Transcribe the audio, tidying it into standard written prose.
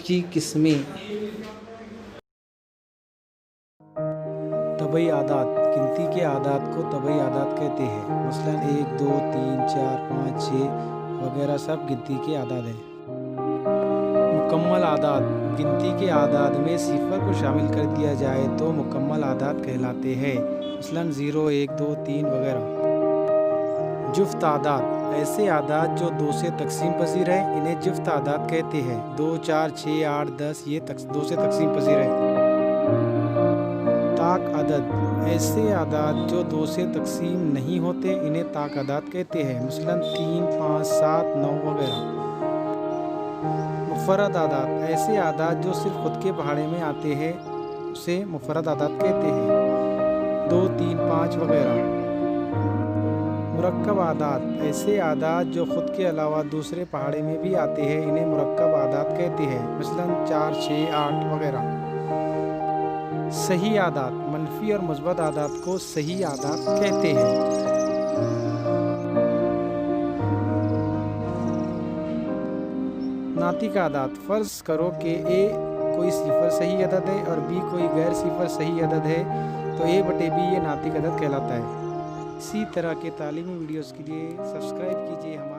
की किस्में। तबई आदात, गिनती के आदात को तबई आदात कहते हैं। मसलन 1, 2, 3, 4, 5, 6 वगैरह सब गिनती के आदात हैं। मुकम्मल आदात, गिनती के आदात में सिफर को शामिल कर दिया जाए तो मुकम्मल आदात कहलाते हैं। मसलन 0, 1, 2, 3 वगैरह। जुफ्त आदात, ऐसे आदात जो 2 से तकसीम पजीर हैं, इन्हें जुफ्त आदात कहते हैं। 2, 4, 6, 8, 10 ये 2 से तकसीम पजीर हैं। ताक अदद, ऐसे आदात जो 2 से तकसीम नहीं होते, इन्हें ताक आदात कहते हैं। मसलन 3, 5, 7, 9 वगैरह। मुफरद आदात, ऐसे आदात जो सिर्फ खुद के पहाड़े में आते हैं, उसे मुफरद आदात कहते हैं। 2, 3, 5 वगैरह। मुरक्कब आदात, ऐसे आदात जो खुद के अलावा दूसरे पहाड़े में भी आते हैं, इन्हें मुरक्कब आदात कहते हैं। मसलन 4, 6, 8 वगैरह। सही आदात, मनफी और मुस्बत आदात को सही आदात कहते हैं। नातिक आदात, फ़र्ज़ करो कि ए कोई सिफर सही अदद है और बी कोई गैर सिफर सही अदद है, तो ए बटे बी ये नातिक अदद कहलाता है। इसी तरह के तालीमी वीडियोज़ के लिए सब्सक्राइब कीजिए हमारे